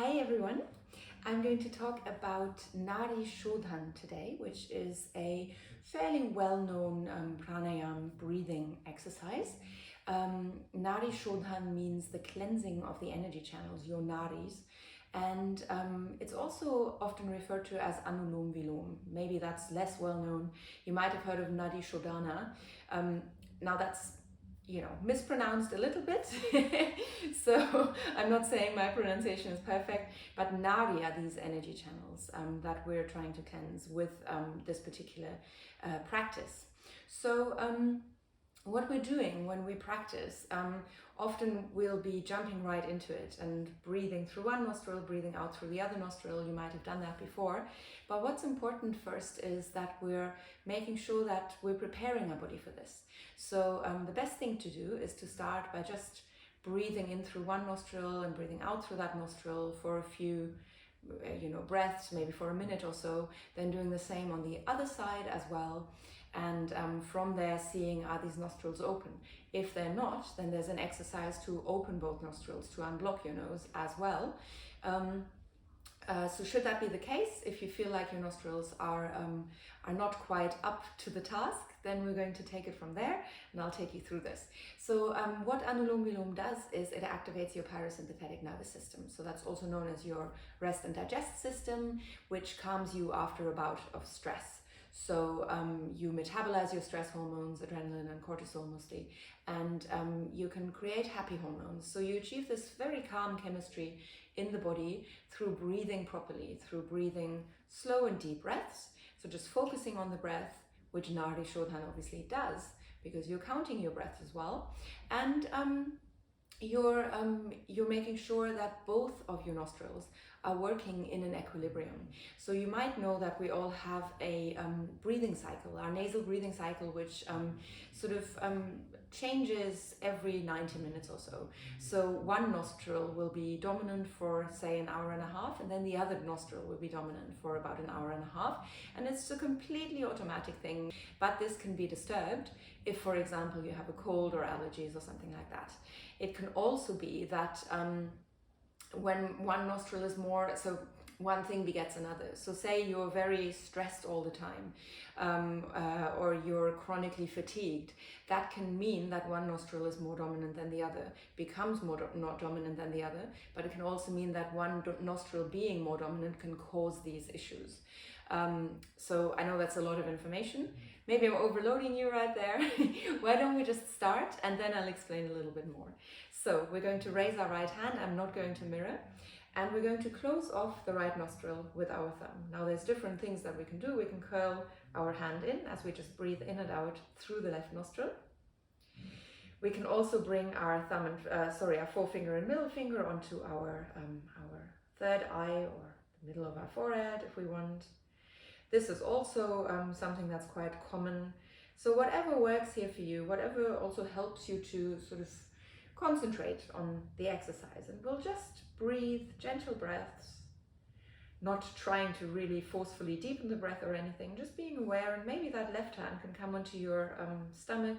Hi everyone, I'm going to talk about Nadi Shodhan today, which is a fairly well-known pranayama breathing exercise. Nadi Shodhan means the cleansing of the energy channels, your nadis, and it's also often referred to as Anulom Vilom. Maybe that's less well known. You might have heard of Nadi Shodhana. Now that's mispronounced a little bit. So I'm not saying my pronunciation is perfect, but Nadi are these energy channels that we're trying to cleanse with this particular practice. So what we're doing when we practice, often we'll be jumping right into it and breathing through one nostril, breathing out through the other nostril. You might have done that before. But what's important first is that we're making sure that we're preparing our body for this. So the best thing to do is to start by just breathing in through one nostril and breathing out through that nostril for a few breaths, maybe for a minute or so, then doing the same on the other side as well. And from there seeing, are these nostrils open? If they're not, then there's an exercise to open both nostrils, to unblock your nose as well. So should that be the case, if you feel like your nostrils are not quite up to the task, then we're going to take it from there, and I'll take you through this. So what Anulom Vilom does is it activates your parasympathetic nervous system. So that's also known as your rest and digest system, which calms you after a bout of stress. So you metabolize your stress hormones, adrenaline and cortisol mostly, and you can create happy hormones. So you achieve this very calm chemistry in the body through breathing properly, through breathing slow and deep breaths. So just focusing on the breath, which Nadi Shodhan obviously does, because you're counting your breaths as well. And you're making sure that both of your nostrils are working in an equilibrium. So you might know that we all have a breathing cycle, our nasal breathing cycle, which changes every 90 minutes or so. So one nostril will be dominant for say an hour and a half, and then the other nostril will be dominant for about an hour and a half. And it's a completely automatic thing, but this can be disturbed if, for example, you have a cold or allergies or something like that. It can also be that when one nostril is more, so one thing begets another. So say you're very stressed all the time, or you're chronically fatigued. That can mean that one nostril is more dominant than the other, becomes not dominant than the other, but it can also mean that one nostril being more dominant can cause these issues. So I know that's a lot of information. Maybe I'm overloading you right there. Why don't we just start, and then I'll explain a little bit more. So we're going to raise our right hand. I'm not going to mirror. And we're going to close off the right nostril with our thumb. Now there's different things that we can do. We can curl our hand in as we just breathe in and out through the left nostril. We can also bring our thumb and our forefinger and middle finger onto our third eye or the middle of our forehead if we want. This is also something that's quite common. So whatever works here for you, whatever also helps you to sort of concentrate on the exercise, and we'll just breathe gentle breaths, not trying to really forcefully deepen the breath or anything, just being aware. And maybe that left hand can come onto your stomach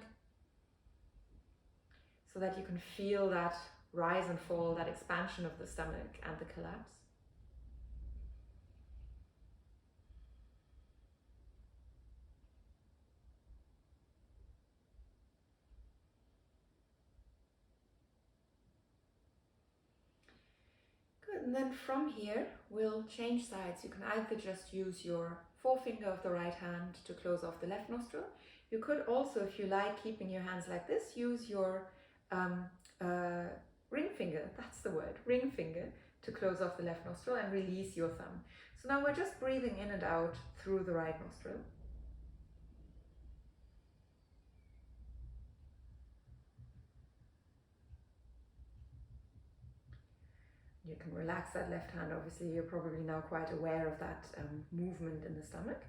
so that you can feel that rise and fall, that expansion of the stomach and the collapse. And then from here, we'll change sides. You can either just use your forefinger of the right hand to close off the left nostril. You could also, if you like, keeping your hands like this, use your ring finger, that's the word, ring finger, to close off the left nostril and release your thumb. So now we're just breathing in and out through the right nostril. You can relax that left hand. Obviously, you're probably now quite aware of that movement in the stomach.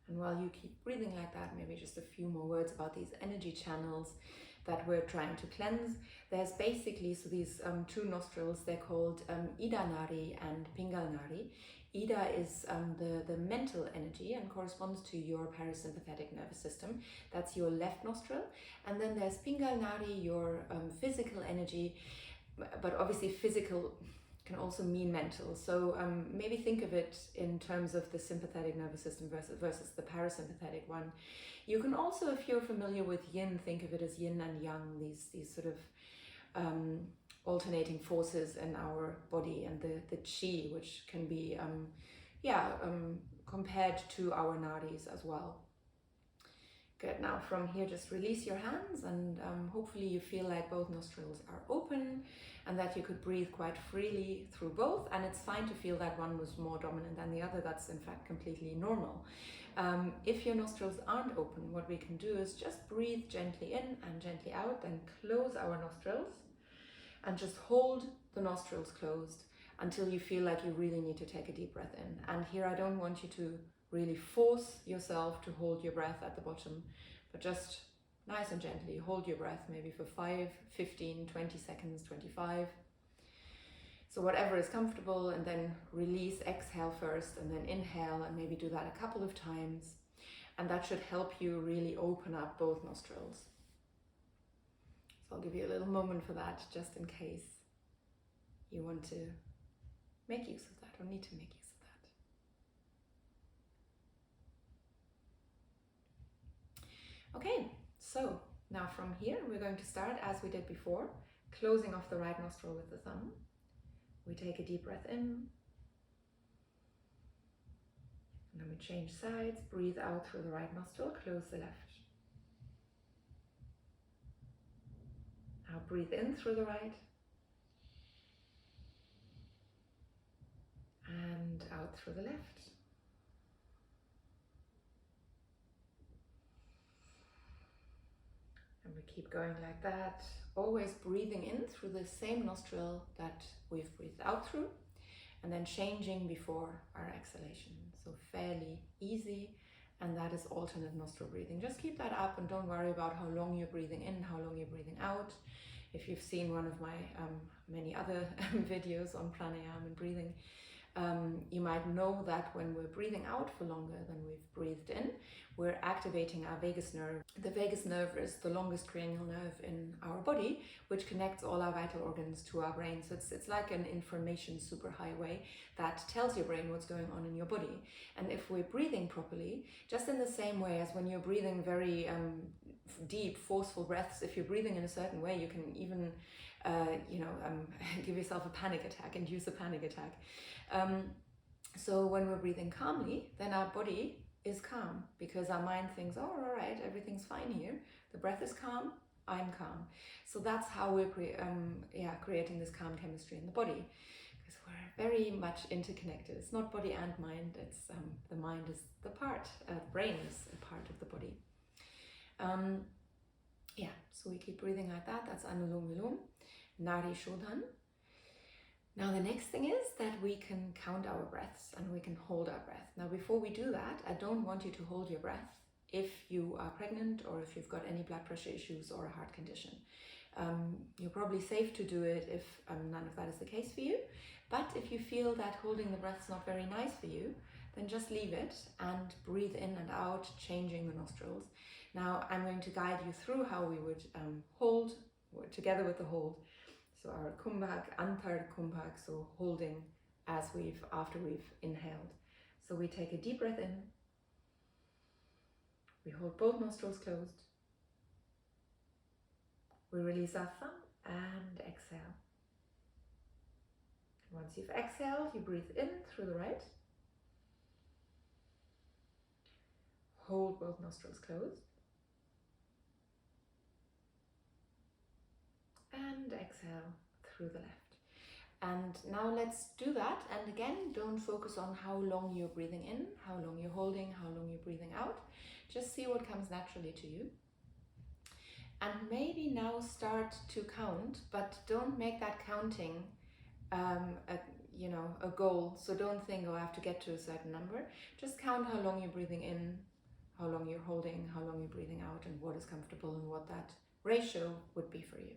And while you keep breathing like that, maybe just a few more words about these energy channels that we're trying to cleanse. There's basically, so these two nostrils, they're called Ida Nadi and Pingal Nadi. Ida is the mental energy and corresponds to your parasympathetic nervous system. That's your left nostril. And then there's Pingal Nadi, your physical energy, but obviously physical can also mean mental. So maybe think of it in terms of the sympathetic nervous system versus the parasympathetic one. You can also, if you're familiar with yin, think of it as yin and yang, these sort of alternating forces in our body, and the chi, which can be compared to our nadis as well. Good. Now from here, just release your hands, and hopefully you feel like both nostrils are open and that you could breathe quite freely through both. And it's fine to feel that one was more dominant than the other. That's in fact completely normal. If your nostrils aren't open, what we can do is just breathe gently in and gently out, then close our nostrils and just hold the nostrils closed until you feel like you really need to take a deep breath in. And here I don't want you to really force yourself to hold your breath at the bottom, but just nice and gently hold your breath, maybe for 5, 15, 20 seconds, 25. So whatever is comfortable, and then release, exhale first, and then inhale, and maybe do that a couple of times. And that should help you really open up both nostrils. So I'll give you a little moment for that, just in case you want to make use of that or need to make use of that. Okay, so now from here we're going to start as we did before, closing off the right nostril with the thumb. We take a deep breath in, and then we change sides, breathe out through the right nostril, close the left. Now breathe in through the right, and out through the left. And we keep going like that, always breathing in through the same nostril that we've breathed out through, and then changing before our exhalation. So fairly easy, and that is alternate nostril breathing. Just keep that up and don't worry about how long you're breathing in, how long you're breathing out. If you've seen one of my many other videos on pranayama and breathing, you might know that when we're breathing out for longer than we've breathed in, we're activating our vagus nerve. The vagus nerve is the longest cranial nerve in our body, which connects all our vital organs to our brain. So it's like an information superhighway that tells your brain what's going on in your body. And if we're breathing properly, just in the same way as when you're breathing very deep, forceful breaths, if you're breathing in a certain way, you can even give yourself a panic attack, induce a panic attack. So when we're breathing calmly, then our body is calm, because our mind thinks, oh, all right, everything's fine here. The breath is calm, I'm calm. So that's how we're creating this calm chemistry in the body, because we're very much interconnected. It's not body and mind, it's the mind is the part, the brain is a part of the body. So we keep breathing like that. That's Anulom Vilom, Nadi Shodhan. Now the next thing is that we can count our breaths and we can hold our breath. Now before we do that, I don't want you to hold your breath if you are pregnant or if you've got any blood pressure issues or a heart condition. You're probably safe to do it if none of that is the case for you. But if you feel that holding the breath is not very nice for you, then just leave it and breathe in and out, changing the nostrils. Now I'm going to guide you through how we would hold together with the hold. So our kumbhak, antar kumbhak, so holding after we've inhaled. So we take a deep breath in, we hold both nostrils closed, we release our thumb and exhale. Once you've exhaled, you breathe in through the right, hold both nostrils closed, and exhale through the left. And now let's do that. And again, don't focus on how long you're breathing in, how long you're holding, how long you're breathing out. Just see what comes naturally to you. And maybe now start to count, but don't make that counting a goal. So don't think, oh, I have to get to a certain number. Just count how long you're breathing in, how long you're holding, how long you're breathing out, and what is comfortable and what that ratio would be for you.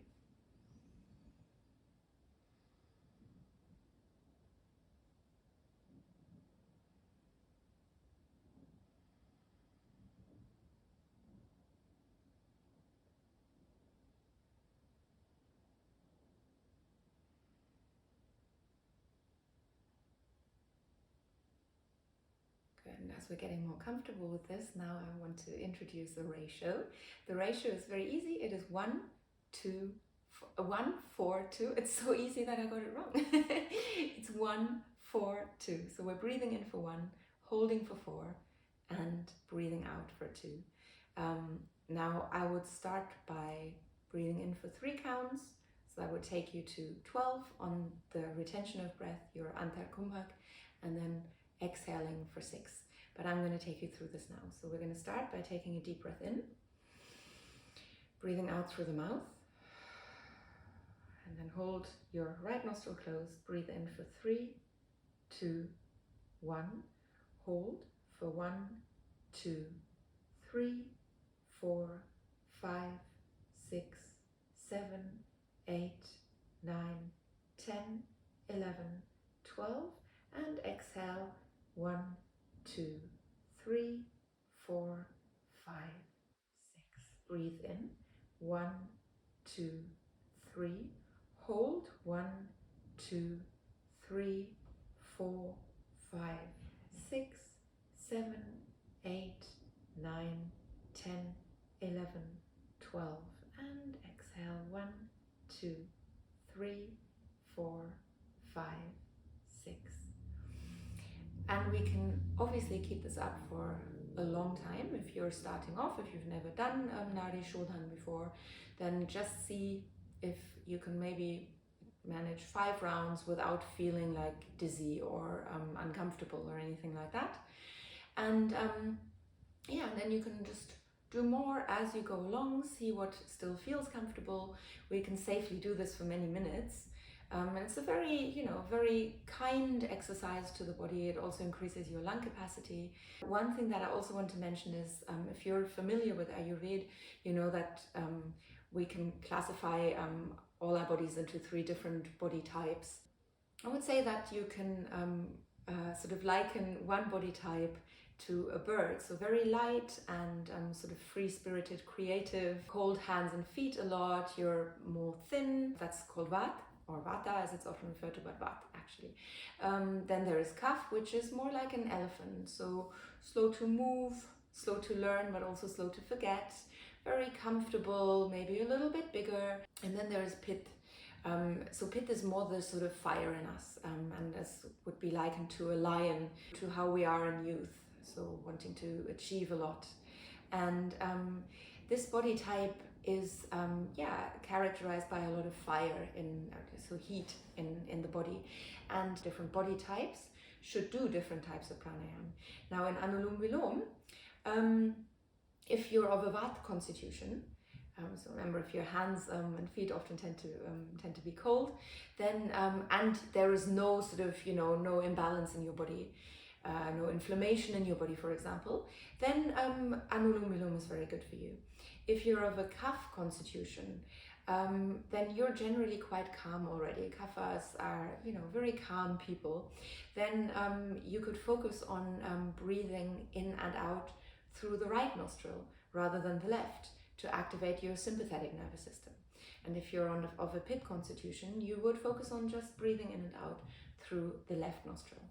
as we're getting more comfortable with this, now I want to introduce the ratio. The ratio is very easy. It is 1, 2, 1, 4, 2. It's so easy that I got it wrong. It's 1, 4, 2. So we're breathing in for 1, holding for 4, and breathing out for 2. Now I would start by breathing in for 3 counts. So that would take you to 12 on the retention of breath, your Antarkumbhak, and then exhaling for 6. But I'm going to take you through this now. So we're going to start by taking a deep breath in, breathing out through the mouth, and then hold your right nostril closed. Breathe in for 3, 2, 1. Hold for 1, 2, 3, 4, 5, 6, 7, 8, 9, 10, 11, 12, and exhale 1, 2, 3, 4, 5, 6. Breathe in 1, 2, 3. Hold 1, 2, 3, 4, 5, 6, 7, 8, 9, 10, 11, 12, and exhale 1, 2, 3, 4, 5, 6. And we can obviously keep this up for a long time. If you're starting off, if you've never done Nadi Shodhan before, then just see if you can maybe manage 5 rounds without feeling like dizzy or uncomfortable or anything like that. And yeah, then you can just do more as you go along, see what still feels comfortable. We can safely do this for many minutes. And it's a very, very kind exercise to the body. It also increases your lung capacity. One thing that I also want to mention is if you're familiar with Ayurveda, you know that we can classify all our bodies into 3 different body types. I would say that you can sort of liken one body type to a bird, so very light and sort of free-spirited, creative, hold hands and feet a lot. You're more thin, that's called Vat, or Vata as it's often referred to, but Vat actually. Then there is Kaph, which is more like an elephant, so slow to move, slow to learn, but also slow to forget, very comfortable, maybe a little bit bigger. And then there is Pit. So Pit is more the sort of fire in us, and as would be likened to a lion, to how we are in youth, so wanting to achieve a lot. And this body type is characterized by a lot of fire, so heat in the body, and different body types should do different types of pranayama. Now in Anulom Vilom, if you're of a Vata constitution, so remember, if your hands and feet often tend to be cold, then and there is no sort of no imbalance in your body, no inflammation in your body, for example, then Anulom Vilom is very good for you. If you're of a Kapha constitution, then you're generally quite calm already. Kaphas are very calm people. Then you could focus on breathing in and out through the right nostril rather than the left, to activate your sympathetic nervous system. And if you're of a Pit constitution, you would focus on just breathing in and out through the left nostril.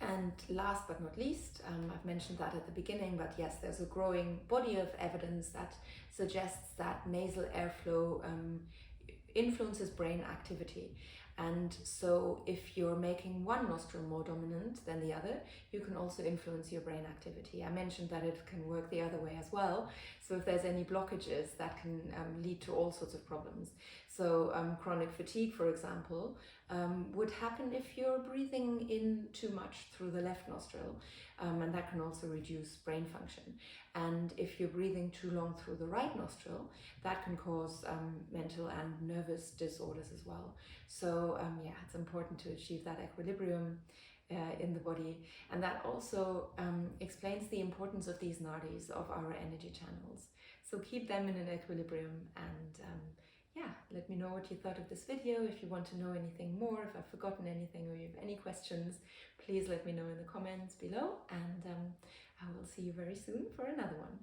And last but not least, I've mentioned that at the beginning, but yes, there's a growing body of evidence that suggests that nasal airflow influences brain activity. And so if you're making one nostril more dominant than the other, you can also influence your brain activity. I mentioned that it can work the other way as well. So if there's any blockages, that can lead to all sorts of problems. So chronic fatigue, for example, would happen if you're breathing in too much through the left nostril, and that can also reduce brain function. And if you're breathing too long through the right nostril, that can cause mental and nervous disorders as well. So it's important to achieve that equilibrium in the body, and that also explains the importance of these nadis, of our energy channels. So keep them in an equilibrium, and let me know what you thought of this video. If you want to know anything more, if I've forgotten anything or you have any questions, please let me know in the comments below, and I will see you very soon for another one.